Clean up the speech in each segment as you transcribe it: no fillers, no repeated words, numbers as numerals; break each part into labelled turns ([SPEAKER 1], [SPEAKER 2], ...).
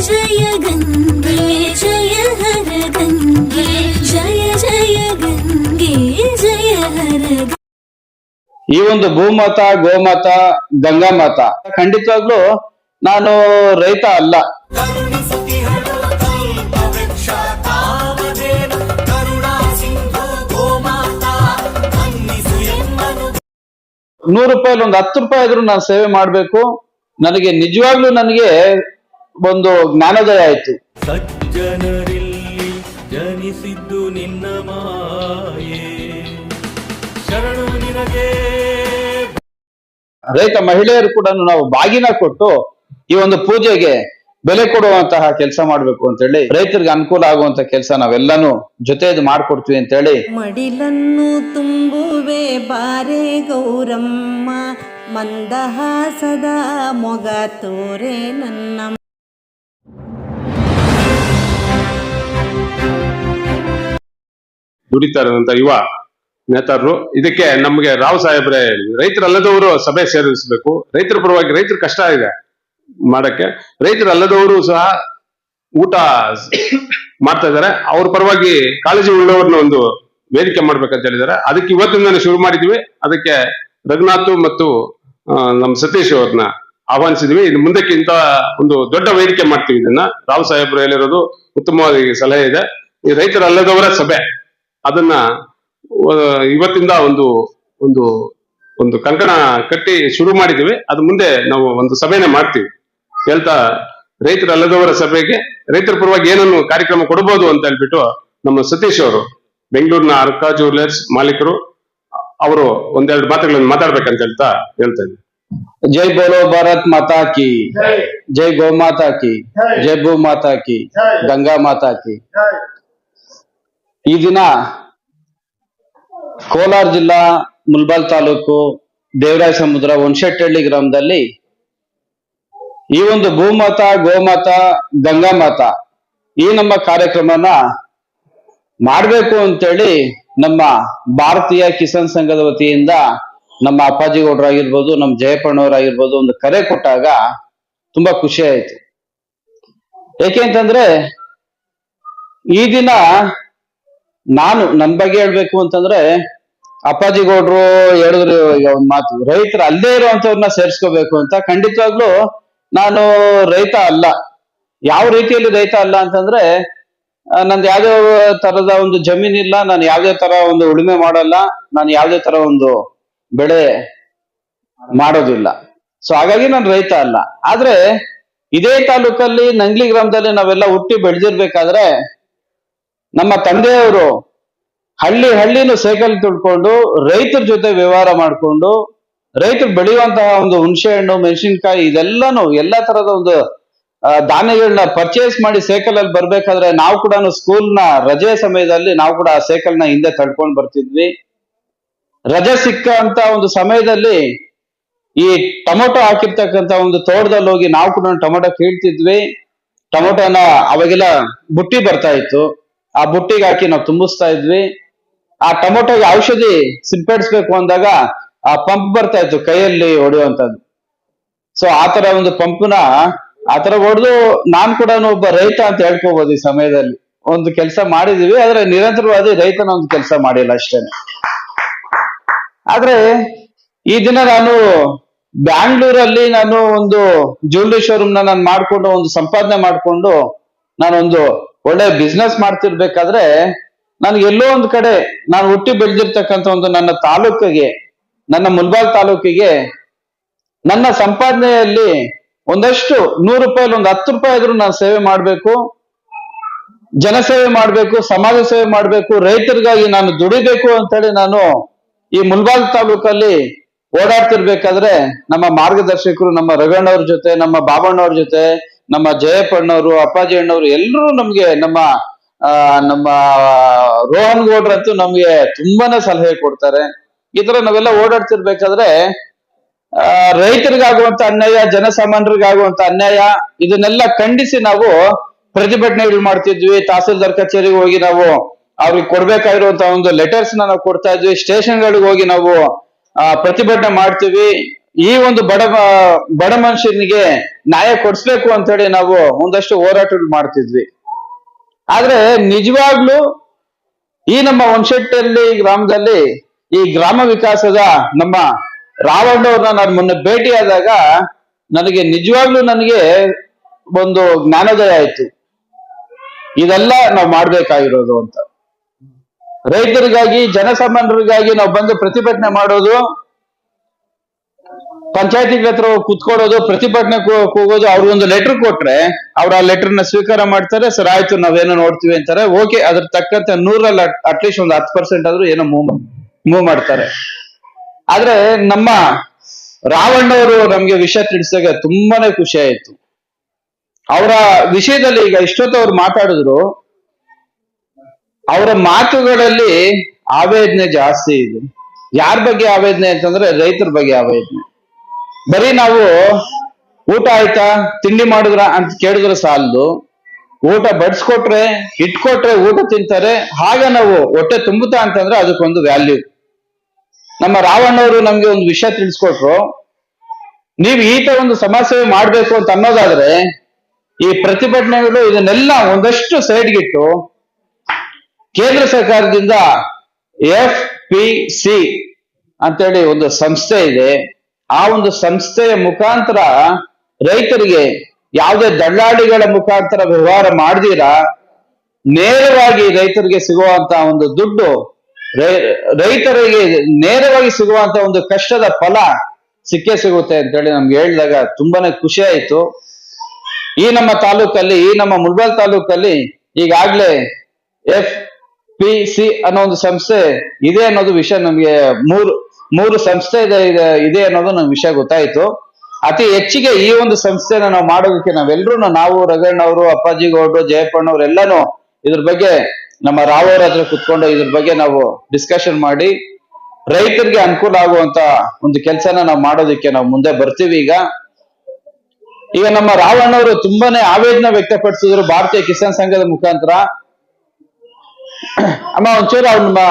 [SPEAKER 1] जय गंगे जय हर गंगे जय जय गंगे जय हर
[SPEAKER 2] ಈ ಒಂದು ಭೂಮಾತ ಗೋಮಾತ ಗಂಗಾ ಮಾತ ಖಂಡಿತವಾಗ್ಲೂ ನಾನು ರೈತ ಅಲ್ಲ. ₹100 ಒಂದು 10 ರೂಪಾಯಿ ಆದ್ರೂ ನಾನು ಸೇವೆ ಮಾಡ್ಬೇಕು. ನನಗೆ ನಿಜವಾಗ್ಲೂ ನನಗೆ ಒಂದು ಜ್ಞಾನೋದಯ ಆಯ್ತು.
[SPEAKER 3] ಸಜ್ಜನರಲ್ಲಿ ಜನಿಸಿದ್ದು ನಿನ್ನ ಮಾಯೆ, ಶರಣು ನಿನಗೆ.
[SPEAKER 2] ರೈತ ಮಹಿಳೆಯರು ಕೂಡ ನಾವು ಬಾಗಿನ ಕೊಟ್ಟು ಈ ಒಂದು ಪೂಜೆಗೆ ಬೆಲೆ ಕೊಡುವಂತಹ ಕೆಲಸ ಮಾಡ್ಬೇಕು ಅಂತ ಹೇಳಿ, ರೈತರಿಗೆ ಅನುಕೂಲ ಆಗುವಂತ ಕೆಲಸ ನಾವೆಲ್ಲಾನು ಜೊತೆದು ಮಾಡ್ಕೊಡ್ತೀವಿ ಅಂತ ಹೇಳಿ.
[SPEAKER 4] ಮಡಿಲನ್ನು ತುಂಬುವೆ ಬಾರೆ ಗೌರಮ್ಮ, ಮಂದಹಾಸದ ಮೊಗ ತೋರೆ ನನ್ನ.
[SPEAKER 5] ದುಡಿತಾರಂತ ಯುವ ನೇತಾರರು ಇದಕ್ಕೆ ನಮ್ಗೆ ರಾವ್ ಸಾಹೇಬ್ರೆ ರೈತರಲ್ಲದವರು ಸಭೆ ಸೇರಿಸಬೇಕು. ರೈತರ ಪರವಾಗಿ ರೈತರ ಕಷ್ಟ ಇದೆ ಮಾಡಕ್ಕೆ, ರೈತರಲ್ಲದವರು ಸಹ ಊಟ ಮಾಡ್ತಾ ಇದಾರೆ. ಅವ್ರ ಪರವಾಗಿ ಕಾಳಜಿ ಉಳ್ಳವ್ರನ್ನ ಒಂದು ವೇದಿಕೆ ಮಾಡ್ಬೇಕಂತ ಹೇಳಿದಾರೆ. ಅದಕ್ಕೆ ಇವತ್ತಿಂದಾನೆ ಶುರು ಮಾಡಿದ್ವಿ. ಅದಕ್ಕೆ ರಘುನಾಥ್ ಮತ್ತು ನಮ್ಮ ಸತೀಶ್ ಅವ್ರನ್ನ ಆಹ್ವಾನಿಸಿದ್ವಿ. ಇನ್ನು ಮುಂದಕ್ಕೆ ಇಂತ ಒಂದು ದೊಡ್ಡ ವೇದಿಕೆ ಮಾಡ್ತೀವಿ. ಇದನ್ನ ರಾವ್ ಸಾಹೇಬ್ರು ಹೇಳಿರೋದು ಉತ್ತಮವಾಗಿ ಸಲಹೆ ಇದೆ. ಈ ರೈತರಲ್ಲದವರ ಸಭೆ ಅದನ್ನ ಇವತ್ತಿಂದ ಒಂದು ಒಂದು ಒಂದು ಕಂಕಣ ಕಟ್ಟಿ ಶುರು ಮಾಡಿದೀವಿ. ಅದು ಮುಂದೆ ನಾವು ಒಂದು ಸಭೆನೆ ಮಾಡ್ತೀವಿ. ಹೇಳ್ತಾ ರೈತರಲ್ಲದವರ ಸಭೆಗೆ ರೈತರ ಪರವಾಗಿ ಏನನ್ನು ಕಾರ್ಯಕ್ರಮ ಕೊಡಬಹುದು ಅಂತ ಹೇಳ್ಬಿಟ್ಟು ನಮ್ಮ ಸತೀಶ್ ಅವರು ಬೆಂಗಳೂರಿನ ಅರ್ಕಾ ಜ್ಯುವೆಲರ್ಸ್ ಮಾಲೀಕರು ಅವರು ಒಂದೆರಡು ಮಾತುಗಳನ್ನು ಮಾತಾಡ್ಬೇಕಂತ ಹೇಳ್ತಾ ಇದ್ದೀನಿ.
[SPEAKER 2] ಜೈ ಬೋಲೋ ಭಾರತ್ ಮಾತಾ ಕಿ ಜೈ ಗೋ ಮಾತಾ ಕಿ ಜೈ ಭೂ ಮಾತಾ ಕಿ ಗಂಗಾ ಮಾತಾ ಕಿ. ಈ ದಿನ ಕೋಲಾರ ಜಿಲ್ಲಾ ಮುಲ್ಬಾಲ್ ತಾಲೂಕು ದೇವರಾಯ ಸಮುದ್ರ ಹುಣಸೆಟ್ಟಹಳ್ಳಿ ಗ್ರಾಮದಲ್ಲಿ ಈ ಒಂದು ಭೂಮಾತ ಗೋಮಾತ ಗಂಗಾ ಮಾತ ಈ ನಮ್ಮ ಕಾರ್ಯಕ್ರಮನ ಮಾಡ್ಬೇಕು ಅಂತೇಳಿ ನಮ್ಮ ಭಾರತೀಯ ಕಿಸಾನ್ ಸಂಘದ ವತಿಯಿಂದ ನಮ್ಮ ಅಪ್ಪಾಜಿ ಗೌಡ್ರಾಗಿರ್ಬೋದು, ನಮ್ಮ ಜಯಪ್ಪಣ್ಣವರಾಗಿರ್ಬೋದು ಒಂದು ಕರೆ ಕೊಟ್ಟಾಗ ತುಂಬಾ ಖುಷಿ ಆಯ್ತು. ಯಾಕೆಂತಂದ್ರೆ ಈ ದಿನ ನಾನು ನನ್ನ ಬಗ್ಗೆ ಹೇಳ್ಬೇಕು ಅಂತಂದ್ರೆ, ಅಪ್ಪಾಜಿ ಗೌಡ್ರು ಹೇಳಿದ್ರು ಒಂದ್ ಮಾತು, ರೈತರು ಅಲ್ಲೇ ಇರುವಂತವ್ರನ್ನ ಸೇರ್ಸ್ಕೋಬೇಕು ಅಂತ. ಖಂಡಿತವಾಗ್ಲೂ ನಾನು ರೈತ ಅಲ್ಲ. ಯಾವ ರೀತಿಯಲ್ಲಿ ರೈತ ಅಲ್ಲ ಅಂತಂದ್ರೆ, ನಂದು ಯಾವ್ದೇ ತರದ ಒಂದು ಜಮೀನಿಲ್ಲ, ನಾನು ಯಾವ್ದೇ ತರ ಒಂದು ಉಳುಮೆ ಮಾಡಲ್ಲ, ನಾನು ಯಾವ್ದೇ ತರ ಒಂದು ಬೆಳೆ ಮಾಡೋದಿಲ್ಲ. ಸೊ ಹಾಗಾಗಿ ನಾನು ರೈತ ಅಲ್ಲ. ಆದ್ರೆ ಇದೇ ತಾಲೂಕಲ್ಲಿ ನಂಗ್ಲಿ ಗ್ರಾಮದಲ್ಲಿ ನಾವೆಲ್ಲ ಹುಟ್ಟಿ ಬೆಳೆದಿರ್ಬೇಕಾದ್ರೆ ನಮ್ಮ ತಂದೆಯವರು ಹಳ್ಳಿನೂ ಸೈಕಲ್ ತುಳ್ಕೊಂಡು ರೈತರ ಜೊತೆ ವ್ಯವಹಾರ ಮಾಡ್ಕೊಂಡು ರೈತರು ಬೆಳೆಯುವಂತಹ ಒಂದು ಹುಣಸೆ ಹಣ್ಣು, ಮೆಣಸಿನ್ಕಾಯಿ ಇದೆಲ್ಲಾನು ಎಲ್ಲಾ ತರದ ಒಂದು ಧಾನ್ಯಗಳನ್ನ ಪರ್ಚೇಸ್ ಮಾಡಿ ಸೈಕಲ್ ಅಲ್ಲಿ ಬರ್ಬೇಕಾದ್ರೆ ನಾವು ಕೂಡ ಸ್ಕೂಲ್ನ ರಜೆ ಸಮಯದಲ್ಲಿ ನಾವು ಕೂಡ ಆ ಸೈಕಲ್ ನ ಹಿಂದೆ ತಡ್ಕೊಂಡು ಬರ್ತಿದ್ವಿ. ರಜೆ ಸಿಕ್ಕ ಅಂತ ಒಂದು ಸಮಯದಲ್ಲಿ ಈ ಟೊಮೊಟೊ ಹಾಕಿರ್ತಕ್ಕಂತ ಒಂದು ತೋಟದಲ್ಲಿ ಹೋಗಿ ನಾವು ಕೂಡ ಟೊಮೊಟೊ ಕೀಳ್ತಿದ್ವಿ. ಟೊಮೊಟೊನ ಅವಾಗೆಲ್ಲ ಬುಟ್ಟಿ ಬರ್ತಾ ಇತ್ತು, ಆ ಬುಟ್ಟಿಗೆ ಹಾಕಿ ನಾವು ತುಂಬಿಸ್ತಾ ಇದ್ವಿ. ಆ ಟೊಮೊಟೊಗೆ ಔಷಧಿ ಸಿಂಪಡಿಸ್ಬೇಕು ಅಂದಾಗ ಆ ಪಂಪ್ ಬರ್ತಾ ಇತ್ತು ಕೈಯಲ್ಲಿ ಹೊಡೆಯುವಂತದ್ದು. ಸೊ ಆತರ ಒಂದು ಪಂಪ್ನ ಆತರ ಹೊಡೆದು ನಾನ್ ಕೂಡ ಒಬ್ಬ ರೈತ ಅಂತ ಹೇಳ್ಕೋಬಹುದು. ಈ ಸಮಯದಲ್ಲಿ ಒಂದು ಕೆಲಸ ಮಾಡಿದೀವಿ, ಆದ್ರೆ ನಿರಂತರವಾದಿ ರೈತನ ಒಂದು ಕೆಲಸ ಮಾಡಿಲ್ಲ ಅಷ್ಟೇನೆ. ಆದ್ರೆ ಈ ದಿನ ನಾನು ಬ್ಯಾಂಗ್ಳೂರಲ್ಲಿ ನಾನು ಒಂದು ಜ್ಯುವೆಲ್ಲರಿ ಶೋರೂಮ್ ನಾನು ಮಾಡ್ಕೊಂಡು ಒಂದು ಸಂಪಾದನೆ ಮಾಡ್ಕೊಂಡು ನಾನೊಂದು ಒಳ್ಳೆ ಬಿಸ್ನೆಸ್ ಮಾಡ್ತಿರ್ಬೇಕಾದ್ರೆ ನನ್ಗೆ ಎಲ್ಲೋ ಒಂದು ಕಡೆ ನಾನು ಹುಟ್ಟಿ ಬೆಳೆದಿರ್ತಕ್ಕಂಥ ಒಂದು ನನ್ನ ತಾಲೂಕಿಗೆ, ನನ್ನ ಮುಲ್ಬಾಲ್ ತಾಲೂಕಿಗೆ ನನ್ನ ಸಂಪಾದನೆಯಲ್ಲಿ ಒಂದಷ್ಟು ₹100 ಒಂದು 10 ರೂಪಾಯಿ ಆದ್ರೂ ನಾನು ಸೇವೆ ಮಾಡ್ಬೇಕು, ಜನಸೇವೆ ಮಾಡ್ಬೇಕು, ಸಮಾಜ ಸೇವೆ ಮಾಡ್ಬೇಕು, ರೈತರಿಗಾಗಿ ನಾನು ದುಡಿಬೇಕು ಅಂತೇಳಿ ನಾನು ಈ ಮುಲ್ಬಾಲ್ ತಾಲೂಕಲ್ಲಿ ಓಡಾಡ್ತಿರ್ಬೇಕಾದ್ರೆ ನಮ್ಮ ಮಾರ್ಗದರ್ಶಕರು ನಮ್ಮ ರಘಣ್ಣವ್ರ ಜೊತೆ, ನಮ್ಮ ಬಾಬಣ್ಣವ್ರ ಜೊತೆ, ನಮ್ಮ ಜಯಪ್ಪಣ್ಣವರು, ಅಪ್ಪಾಜಿ ಅಣ್ಣವರು ಎಲ್ಲರೂ ನಮ್ಗೆ ನಮ್ಮ ರೋಹನ್ ಗೌಡ್ರಂತೂ ನಮ್ಗೆ ತುಂಬಾನೇ ಸಲಹೆ ಕೊಡ್ತಾರೆ. ಈ ತರ ನಾವೆಲ್ಲ ಓಡಾಡ್ತಿರ್ಬೇಕಾದ್ರೆ ರೈತರಿಗಾಗುವಂತ ಅನ್ಯಾಯ, ಜನಸಾಮಾನ್ಯರಿಗಾಗುವಂತ ಅನ್ಯಾಯ ಇದನ್ನೆಲ್ಲ ಖಂಡಿಸಿ ನಾವು ಪ್ರತಿಭಟನೆಗಳು ಮಾಡ್ತಿದ್ವಿ. ತಹಸೀಲ್ದಾರ್ ಕಚೇರಿಗೆ ಹೋಗಿ ನಾವು ಅವ್ರಿಗೆ ಕೊಡ್ಬೇಕಾಗಿರುವಂತ ಒಂದು ಲೆಟರ್ಸ್ ನಾವು ಕೊಡ್ತಾ ಇದ್ವಿ. ಸ್ಟೇಷನ್ಗಳಿಗೆ ಹೋಗಿ ನಾವು ಪ್ರತಿಭಟನೆ ಮಾಡ್ತೀವಿ. ಈ ಒಂದು ಬಡ ಮನುಷ್ಯನಿಗೆ ನ್ಯಾಯ ಕೊಡಿಸ್ಬೇಕು ಅಂತ ಹೇಳಿ ನಾವು ಒಂದಷ್ಟು ಹೋರಾಟಗಳು ಮಾಡ್ತಿದ್ವಿ. ಆದ್ರೆ ನಿಜವಾಗ್ಲೂ ಈ ನಮ್ಮ ಹುಣಸೆಟ್ಟಳ್ಳಿ ಗ್ರಾಮದಲ್ಲಿ ಈ ಗ್ರಾಮ ವಿಕಾಸದ ನಮ್ಮ ರಾವಣ್ಣವ್ರನ್ನ ನಾನು ಮೊನ್ನೆ ಭೇಟಿಯಾದಾಗ ನಿಜವಾಗ್ಲೂ ನನಗೆ ಒಂದು ಜ್ಞಾನೋದಯ ಆಯ್ತು. ಇದೆಲ್ಲ ನಾವು ಮಾಡ್ಬೇಕಾಗಿರೋದು ಅಂತ. ರೈತರಿಗಾಗಿ, ಜನಸಾಮಾನ್ಯರಿಗಾಗಿ ನಾವು ಬಂದು ಪ್ರತಿಭಟನೆ ಮಾಡೋದು, ಪಂಚಾಯತಿಗಳ ಹತ್ರ ಕುತ್ಕೊಳ್ಳೋದು, ಪ್ರತಿಭಟನೆ ಹೋಗೋದು, ಅವ್ರಿಗೊಂದು ಲೆಟರ್ ಕೊಟ್ರೆ ಅವ್ರು ಆ ಲೆಟರ್ನ ಸ್ವೀಕಾರ ಮಾಡ್ತಾರೆ. ಸರ್ ಆಯ್ತು, ನಾವೇನೋ ನೋಡ್ತೀವಿ ಅಂತಾರೆ. ಓಕೆ, ಅದ್ರ ತಕ್ಕಂತೆ 100ರಲ್ಲಿ ಅಟ್ಲೀಸ್ಟ್ ಒಂದು 10% ಆದ್ರೂ ಏನೋ ಮೂವ್ ಮಾಡ್ತಾರೆ. ಆದ್ರೆ ನಮ್ಮ ರಾವಣ್ಣವರು ನಮ್ಗೆ ವಿಷಯ ತಿಳಿಸಿದಾಗ ತುಂಬಾನೇ ಖುಷಿ ಆಯ್ತು. ಅವರ ವಿಷಯದಲ್ಲಿ ಈಗ ಇಷ್ಟೊತ್ತು ಅವ್ರು ಮಾತಾಡಿದ್ರು, ಅವರ ಮಾತುಗಳಲ್ಲಿ ಆವೇದನೆ ಜಾಸ್ತಿ ಇದೆ. ಯಾರ ಬಗ್ಗೆ ಆವೇದನೆ ಅಂತಂದ್ರೆ ರೈತರ ಬಗ್ಗೆ ಆವೇದನೆ. ಬರೀ ನಾವು ಊಟ ಆಯ್ತಾ, ತಿಂಡಿ ಮಾಡಿದ್ರ ಅಂತ ಕೇಳಿದ್ರೆ ಸಾಲದು, ಊಟ ಬಡಿಸ್ಕೊಟ್ರೆ, ಇಟ್ಕೊಟ್ರೆ ಊಟ ತಿಂತಾರೆ. ಹಾಗ ನಾವು ಹೊಟ್ಟೆ ತುಂಬುತ್ತಾ ಅಂತಂದ್ರೆ ಅದಕ್ಕೊಂದು ವ್ಯಾಲ್ಯೂ. ನಮ್ಮ ರಾವಣ್ಣವರು ನಮ್ಗೆ ಒಂದು ವಿಷಯ ತಿಳಿಸ್ಕೊಟ್ರು, ನೀವು ಈತ ಒಂದು ಸಮಾಜ ಸೇವೆ ಮಾಡ್ಬೇಕು ಅಂತ ಅನ್ನೋದಾದ್ರೆ ಈ ಪ್ರತಿಭಟನೆಗಳು ಇದನ್ನೆಲ್ಲ ಒಂದಷ್ಟು ಸೈಡ್ಗಿಟ್ಟು ಕೇಂದ್ರ ಸರ್ಕಾರದಿಂದ FPC ಅಂತೇಳಿ ಒಂದು ಸಂಸ್ಥೆ ಇದೆ. ಆ ಒಂದು ಸಂಸ್ಥೆಯ ಮುಖಾಂತರ ರೈತರಿಗೆ ಯಾವುದೇ ದಳ್ಳಾಳಿಗಳ ಮುಖಾಂತರ ವ್ಯವಹಾರ ಮಾಡ್ದಿರಾ ನೇರವಾಗಿ ರೈತರಿಗೆ ಸಿಗುವಂತ ಒಂದು ದುಡ್ಡು, ರೈತರಿಗೆ ನೇರವಾಗಿ ಸಿಗುವಂತ ಒಂದು ಕಷ್ಟದ ಫಲ ಸಿಕ್ಕೇ ಸಿಗುತ್ತೆ ಅಂತೇಳಿ ನಮ್ಗೆ ಹೇಳಿದಾಗ ತುಂಬಾನೇ ಖುಷಿ ಆಯ್ತು. ಈ ನಮ್ಮ ತಾಲೂಕಲ್ಲಿ, ಈ ನಮ್ಮ ಮುಳಬಾಲ್ ತಾಲೂಕಲ್ಲಿ ಈಗಾಗ್ಲೇ FPC ಅನ್ನೋ ಒಂದು ಸಂಸ್ಥೆ ಇದೆ ಅನ್ನೋದು ವಿಷಯ ನಮ್ಗೆ ಮೂರು ಸಂಸ್ಥೆ ಇದೆ ಅನ್ನೋದು ನಮ್ಗೆ ವಿಷಯ ಗೊತ್ತಾಯ್ತು. ಅತಿ ಹೆಚ್ಚಿಗೆ ಈ ಒಂದು ಸಂಸ್ಥೆನ ನಾವು ಮಾಡೋದಕ್ಕೆ ನಾವೆಲ್ಲರೂ, ನಾವು ರಗಣ್ಣವರು, ಅಪ್ಪಾಜಿ ಗೌಡ್ರು, ಜಯಪ್ಪಣ್ಣವ್ರು ಎಲ್ಲಾನು ಇದ್ರ ಬಗ್ಗೆ ನಮ್ಮ ರಾವವ್ರ ಹತ್ರ ಕುತ್ಕೊಂಡು ಇದ್ರ ಬಗ್ಗೆ ನಾವು ಡಿಸ್ಕಷನ್ ಮಾಡಿ ರೈತರಿಗೆ ಅನುಕೂಲ ಆಗುವಂತ ಒಂದು ಕೆಲಸನ ನಾವು ಮಾಡೋದಕ್ಕೆ ನಾವು ಮುಂದೆ ಬರ್ತೀವಿ. ಈಗ ನಮ್ಮ ರಾವಣ್ಣವರು ತುಂಬಾನೇ ಆವೇದನೆ ವ್ಯಕ್ತಪಡಿಸಿದ್ರು ಭಾರತೀಯ ಕಿಸಾನ್ ಸಂಘದ ಮುಖಾಂತರ. ಅಮ್ಮ ಒಂಚೂರು ಅವ್ರನ್ನ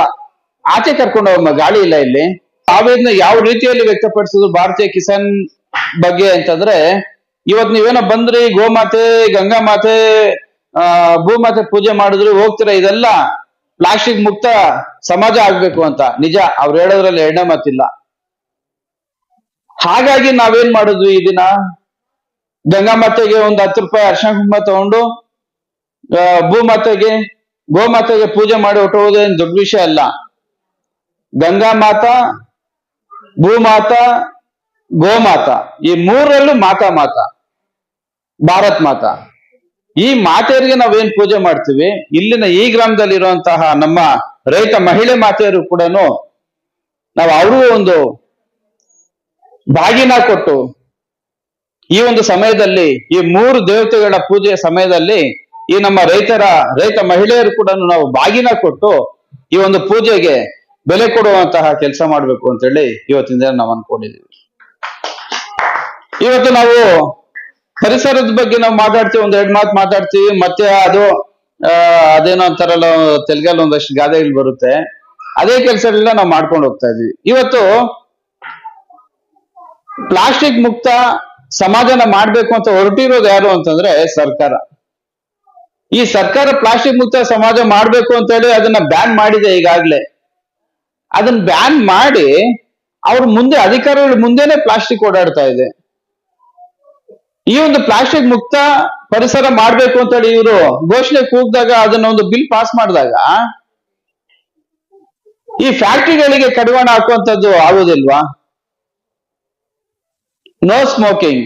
[SPEAKER 2] ಆಚೆ ಕರ್ಕೊಂಡು ಹೋಗಮ್ಮ, ಗಾಳಿ ಇಲ್ಲ ಇಲ್ಲಿ. ಆವೇದನೆ ಯಾವ ರೀತಿಯಲ್ಲಿ ವ್ಯಕ್ತಪಡಿಸಿದ್ರು ಭಾರತೀಯ ಕಿಸಾನ್ ಬಗ್ಗೆ ಅಂತಂದ್ರೆ, ಇವತ್ ನೀವೇನೋ ಬಂದ್ರಿ, ಗೋಮಾತೆ, ಗಂಗಾ ಮಾತೆ, ಭೂಮಾತೆ ಪೂಜೆ ಮಾಡಿದ್ರು ಹೋಗ್ತೀರಾ, ಇದೆಲ್ಲ ಪ್ಲಾಸ್ಟಿಕ್ ಮುಕ್ತ ಸಮಾಜ ಆಗ್ಬೇಕು ಅಂತ. ನಿಜ, ಅವ್ರು ಹೇಳೋದ್ರಲ್ಲಿ ಎರಡನೇ ಮಾತಿಲ್ಲ. ಹಾಗಾಗಿ ನಾವೇನ್ ಮಾಡಿದ್ವಿ, ಈ ದಿನ ಗಂಗಾ ಮಾತೆಗೆ ಒಂದು 10 ರೂಪಾಯಿ ಅರ್ಶಿನ ಕುಂಕುಮ ತಗೊಂಡು ಗೋಮಾತೆಗೆ ಪೂಜೆ ಮಾಡಿ ಹೊಟ್ಟೋದೇನು ದೊಡ್ಡ ವಿಷಯ ಅಲ್ಲ. ಗಂಗಾ ಮಾತಾ, ಭೂಮಾತಾ, ಗೋಮಾತಾ, ಈ ಮೂರರಲ್ಲೂ ಮಾತಾ ಭಾರತ್ ಮಾತಾ, ಈ ಮಾತೆಯರಿಗೆ ನಾವೇನ್ ಪೂಜೆ ಮಾಡ್ತೀವಿ, ಇಲ್ಲಿನ ಈ ಗ್ರಾಮದಲ್ಲಿ ಇರುವಂತಹ ನಮ್ಮ ರೈತ ಮಹಿಳೆ ಮಾತೆಯರು ಕೂಡ ನಾವು ಅವ್ರಿಗೂ ಒಂದು ಬಾಗಿನ ಕೊಟ್ಟು ಈ ಒಂದು ಸಮಯದಲ್ಲಿ, ಈ 3 ದೇವತೆಗಳ ಪೂಜೆಯ ಸಮಯದಲ್ಲಿ ಈ ನಮ್ಮ ರೈತ ಮಹಿಳೆಯರು ಕೂಡ ನಾವು ಬಾಗಿನ ಕೊಟ್ಟು ಈ ಒಂದು ಪೂಜೆಗೆ ಬೆಲೆ ಕೊಡುವಂತಹ ಕೆಲಸ ಮಾಡ್ಬೇಕು ಅಂತ ಹೇಳಿ ಇವತ್ತಿನ ದಿನ ನಾವು ಅನ್ಕೊಂಡಿದೀವಿ. ಇವತ್ತು ನಾವು ಪರಿಸರದ ಬಗ್ಗೆ ನಾವು ಮಾತಾಡ್ತೀವಿ, 1-2 ಮಾತು ಮಾತಾಡ್ತೀವಿ, ಮತ್ತೆ ಅದೇನೋ ಅಂತಾರಲ್ಲ ತೆಲುಗಲ್ಲಿ ಒಂದಷ್ಟು ಗಾದೆಗಳು ಬರುತ್ತೆ, ಅದೇ ಕೆಲಸಗಳನ್ನ ನಾವು ಮಾಡ್ಕೊಂಡು ಹೋಗ್ತಾ ಇದೀವಿ. ಇವತ್ತು ಪ್ಲಾಸ್ಟಿಕ್ ಮುಕ್ತ ಸಮಾಜನ ಮಾಡ್ಬೇಕು ಅಂತ ಹೊರಟಿರೋದು ಯಾರು ಅಂತಂದ್ರೆ ಸರ್ಕಾರ. ಈ ಸರ್ಕಾರ ಪ್ಲಾಸ್ಟಿಕ್ ಮುಕ್ತ ಸಮಾಜ ಮಾಡ್ಬೇಕು ಅಂತ ಹೇಳಿ ಅದನ್ನ ಬ್ಯಾನ್ ಮಾಡಿದೆ ಈಗಾಗ್ಲೇ. ಅದನ್ನ ಬ್ಯಾನ್ ಮಾಡಿ ಅವ್ರ ಮುಂದೆ, ಅಧಿಕಾರಿಗಳ ಮುಂದೆನೆ ಪ್ಲಾಸ್ಟಿಕ್ ಓಡಾಡ್ತಾ ಇದೆ. ಈ ಒಂದು ಪ್ಲಾಸ್ಟಿಕ್ ಮುಕ್ತ ಪರಿಸರ ಮಾಡ್ಬೇಕು ಅಂತ ಹೇಳಿ ಇವರು ಘೋಷಣೆ ಕೂಗಿದಾಗ, ಅದನ್ನ ಒಂದು ಬಿಲ್ ಪಾಸ್ ಮಾಡಿದಾಗ ಈ ಫ್ಯಾಕ್ಟರಿಗಳಿಗೆ ಕಡಿವಾಣ ಹಾಕುವಂಥದ್ದು ಆಗುದಿಲ್ವಾ? ನೋ ಸ್ಮೋಕಿಂಗ್,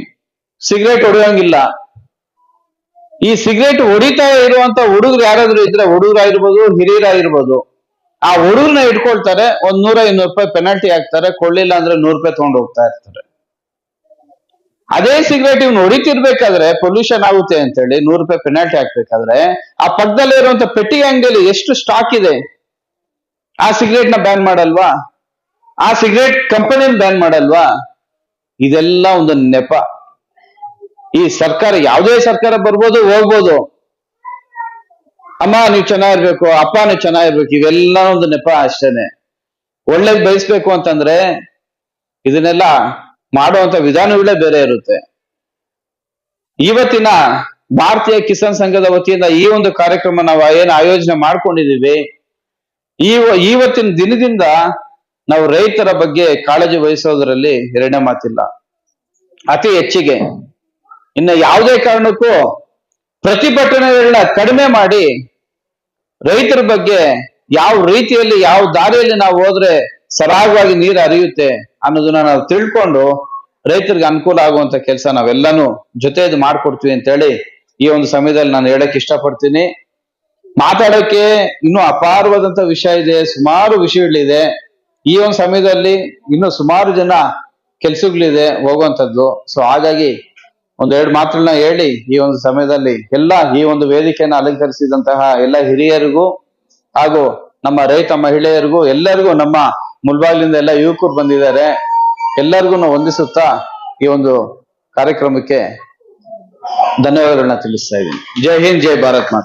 [SPEAKER 2] ಸಿಗರೇಟ್ ಹೊಡೆಯೋಂಗಿಲ್ಲ. ಈ ಸಿಗರೇಟ್ ಹೊಡಿತಾ ಇರುವಂತ ಹುಡುಗರು ಯಾರಾದ್ರೂ ಇದ್ರೆ, ಹುಡುಗರಾಗಿರ್ಬೋದು, ಹಿರಿಯರಾಗಿರ್ಬೋದು, ಆ ಹುಡುಗರನ್ನ ಇಟ್ಕೊಳ್ತಾರೆ, 100-200 ರೂಪಾಯಿ ಪೆನಾಲ್ಟಿ ಹಾಕ್ತಾರೆ, ಕೊಳ್ಳಿಲ್ಲ ಅಂದ್ರೆ 100 ರೂಪಾಯಿ ತಗೊಂಡು ಹೋಗ್ತಾ ಇರ್ತಾರೆ. ಅದೇ ಸಿಗರೇಟ್ ಇವ್ನು ಹೊಡಿತಿರ್ಬೇಕಾದ್ರೆ ಪೊಲ್ಯೂಷನ್ ಆಗುತ್ತೆ ಅಂತ ಹೇಳಿ 100 ರೂಪಾಯಿ ಪೆನಾಲ್ಟಿ ಹಾಕ್ಬೇಕಾದ್ರೆ, ಆ ಪಕ್ಕದಲ್ಲೇ ಇರುವಂತ ಪೆಟ್ಟಿಗೆ ಅಂಗಡಿಯಲ್ಲಿ ಎಷ್ಟು ಸ್ಟಾಕ್ ಇದೆ, ಆ ಸಿಗರೇಟ್ ನ ಬ್ಯಾನ್ ಮಾಡಲ್ವಾ? ಆ ಸಿಗರೇಟ್ ಕಂಪನಿ ಬ್ಯಾನ್ ಮಾಡಲ್ವಾ? ಇದೆಲ್ಲ ಒಂದು ನೆಪ. ಈ ಸರ್ಕಾರ, ಯಾವುದೇ ಸರ್ಕಾರ ಬರ್ಬೋದು ಹೋಗ್ಬೋದು, ಅಮ್ಮ ನೀವು ಚೆನ್ನಾಗಿರ್ಬೇಕು, ಅಪ್ಪ ನೀವು ಚೆನ್ನಾಗಿರ್ಬೇಕು, ಇವೆಲ್ಲ ಒಂದು ನೆಪ ಅಷ್ಟೇನೆ. ಒಳ್ಳೇದ್ ಬಯಸ್ಬೇಕು ಅಂತಂದ್ರೆ ಇದನ್ನೆಲ್ಲ ಮಾಡುವಂತ ವಿಧಾನಗಳೇ ಬೇರೆ ಇರುತ್ತೆ. ಇವತ್ತಿನ ಭಾರತೀಯ ಕಿಸಾನ್ ಸಂಘದ ವತಿಯಿಂದ ಈ ಒಂದು ಕಾರ್ಯಕ್ರಮ ನಾವು ಏನು ಆಯೋಜನೆ ಮಾಡ್ಕೊಂಡಿದೀವಿ, ಇವತ್ತಿನ ದಿನದಿಂದ ನಾವು ರೈತರ ಬಗ್ಗೆ ಕಾಳಜಿ ವಹಿಸೋದ್ರಲ್ಲಿ ಎರಡನೇ ಮಾತಿಲ್ಲ. ಅತಿ ಹೆಚ್ಚಿಗೆ ಇನ್ನು ಯಾವುದೇ ಕಾರಣಕ್ಕೂ ಪ್ರತಿಭಟನೆಗಳನ್ನ ಕಡಿಮೆ ಮಾಡಿ ರೈತರ ಬಗ್ಗೆ ಯಾವ ರೀತಿಯಲ್ಲಿ ಯಾವ ದಾರಿಯಲ್ಲಿ ನಾವು ಹೋದ್ರೆ ಸರಾಗವಾಗಿ ನೀರು ಹರಿಯುತ್ತೆ ಅನ್ನೋದನ್ನ ನಾವು ತಿಳ್ಕೊಂಡು ರೈತರಿಗೆ ಅನುಕೂಲ ಆಗುವಂತ ಕೆಲಸ ನಾವೆಲ್ಲಾನು ಜೊತೆದು ಮಾಡ್ಕೊಡ್ತೀವಿ ಅಂತೇಳಿ ಈ ಒಂದು ಸಮಯದಲ್ಲಿ ನಾನು ಹೇಳಕ್ ಇಷ್ಟಪಡ್ತೀನಿ. ಮಾತಾಡೋಕೆ ಇನ್ನೂ ಅಪಾರವಾದಂತ ವಿಷಯ ಇದೆ, ಸುಮಾರು ವಿಷಯಗಳಿದೆ. ಈ ಒಂದು ಸಮಯದಲ್ಲಿ ಇನ್ನೂ ಸುಮಾರು ಜನ ಕೆಲ್ಸಗಳಿದೆ ಹೋಗುವಂಥದ್ದು. ಸೊ ಹಾಗಾಗಿ ಒಂದೆರಡು ಮಾತುಗಳನ್ನ ಹೇಳಿ ಈ ಒಂದು ಸಮಯದಲ್ಲಿ ಎಲ್ಲ ಈ ಒಂದು ವೇದಿಕೆಯನ್ನು ಅಲಂಕರಿಸಿದಂತಹ ಎಲ್ಲ ಹಿರಿಯರಿಗೂ ಹಾಗೂ ನಮ್ಮ ರೈತ ಮಹಿಳೆಯರಿಗೂ ಎಲ್ಲರಿಗೂ, ನಮ್ಮ ಮುಲ್ಬಾಗಿಲಿಂದ ಎಲ್ಲ ಯುವಕರು ಬಂದಿದ್ದಾರೆ, ಎಲ್ಲರಿಗೂ ವಂದಿಸುತ್ತಾ ಈ ಒಂದು ಕಾರ್ಯಕ್ರಮಕ್ಕೆ ಧನ್ಯವಾದಗಳನ್ನ ತಿಳಿಸ್ತಾ ಇದ್ದೀನಿ. ಜೈ ಹಿಂದ್, ಜೈ ಭಾರತ್ ಮಾತಾ.